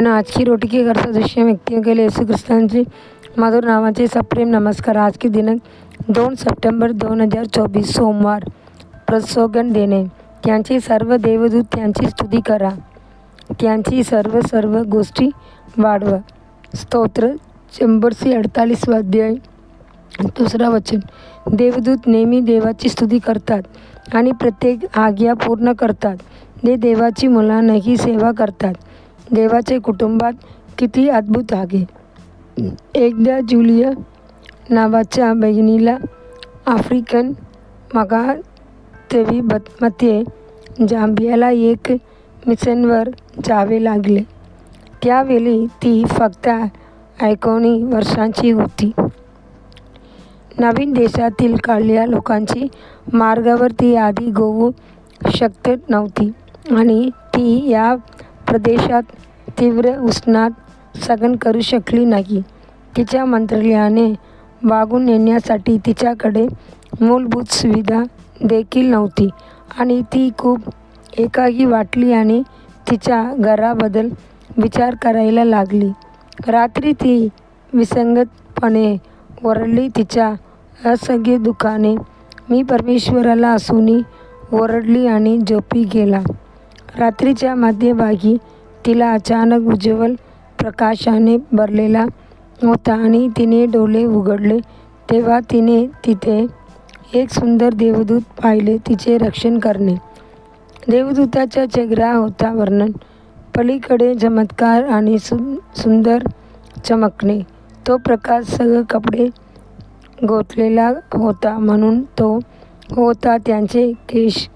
आज की रोटी के घर सदस्य व्यक्तियों के लिए यीशु ख्रिस्तांचे मधुर नावाचे सप्रेम नमस्कार। आज की दिनांक 2 सप्टेंबर 2024 सोमवार। प्रसोगन देणे। त्यांचे सर्व देवदूत त्यांची स्तुती करा, त्यांची सर्व गोष्टी वाढवा। स्तोत्र 148 अध्याय 2 वचन। देवदूत नेहमी देवाची स्तुती करतात आणि प्रत्येक आज्ञा पूर्ण करतात। ते देवाची मुलांनाही सेवा करतात। देवाचे कुटुंबात किती अद्भुत आहे। एकदा जुलिया नावाच्या बहिणीला आफ्रिकन मागात्यामध्ये झांबियाला एक मिशनवर जावे लागले। त्यावेळी ती फक्त 19 वर्षांची होती। नवीन देशातील काळ्या लोकांची मार्गावर ती आधी गोवू शकत नव्हती आणि ती या प्रदेशात तीव्र उष्णता सहन करू शकली नाही। तिच्या मंत्रालयाने वागून येण्यासाठी तिच्याकडे मूलभूत सुविधा देखील नव्हती आणि ती खूप एकाकी वाटली आणि तिच्या घराबद्दल विचार करायला लागली। रात्री ती विसंगतपणे ओरडली, तिच्या असह्य दुःखाने मी परमेश्वराला असूनही ओरडली आणि झोपी गेला। रात्रीच्या मध्यभागी तिला अचानक उज्ज्वल प्रकाशाने भरलेला होता आणि तिने डोळे उघडले तेव्हा तिने तिथे एक सुंदर देवदूत पाहिले, तिचे रक्षण करणे। देवदूताचा चेहरा होता वर्णन पलीकडे चमत्कार आणि सुंदर चमकणे। तो प्रकाश सह कपडे गोठलेला होता म्हणून तो होता। त्यांचे केश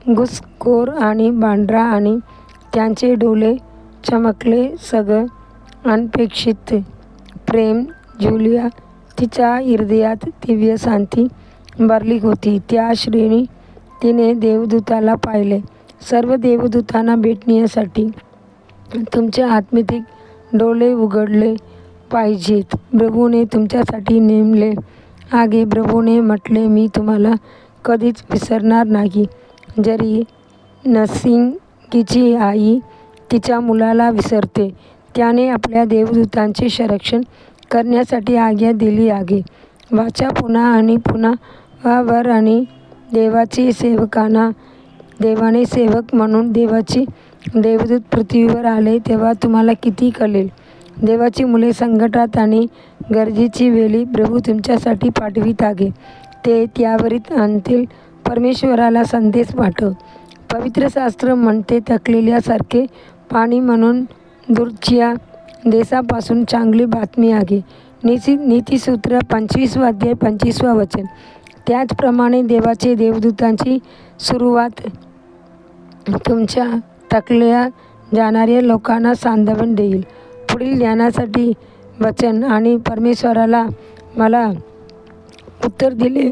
घुसखोर आणि पांढरा आणि त्यांचे डोळे चमकले सगळं अनपेक्षित प्रेम। जुलिया तिच्या हृदयात दिव्य शांती भरली होती। त्या क्षणी तिने देवदूताला पाहिले। सर्व देवदूतांना भेटण्यासाठी तुमचे आत्मिक डोळे उघडले पाहिजेत। प्रभूने तुमच्यासाठी नेमले आहे। प्रभूने म्हटले, मी तुम्हाला कधीच विसरणार नाही। जरी नसिंगीची आई तिच्या मुलाला विसरते, त्याने आपल्या देवदूतांचे संरक्षण करण्यासाठी आज्ञा दिली आहे। वाचा पुन्हा आणि पुन्हा वर आणि देवाने सेवक म्हणून देवाचे देवदूत पृथ्वीवर आले तेव्हा तुम्हाला किती कळेल। देवाची मुले संकटात आणि गरजेची वेळी प्रभू तुमच्यासाठी पाठवित आहे। ते त्यावरील आणतील परमेश्वराला संदेश पाठव। पवित्र शास्त्र म्हणते, थकलेल्यासारखे पाणी म्हणून दूरच्या देशापासून चांगली बातमी आहे। नीतिसूत्र 25 अध्याय 25 वचन। त्याचप्रमाणे देवाचे देवदूतांची सुरुवात तुमच्या थकल्या जाणाऱ्या लोकांना सांत्वन देईल। पुढील ध्यानासाठी वचन आणि परमेश्वराला मला उत्तर दिले,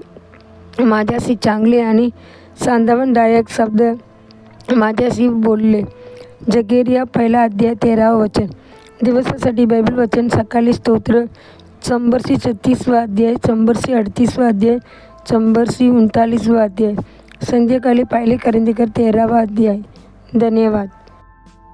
माझ्याशी चांगले आणि सांत्वनदायक शब्द माझ्याशी बोलले। जकरिया 1 अध्याय 13 वचन। दिवसासाठी बायबल वचन सकाळी स्तोत्र 136 अध्याय 138 अध्याय 139 अध्याय। संध्याकाळी 1 कोरिंथीकर 13 अध्याय। धन्यवाद।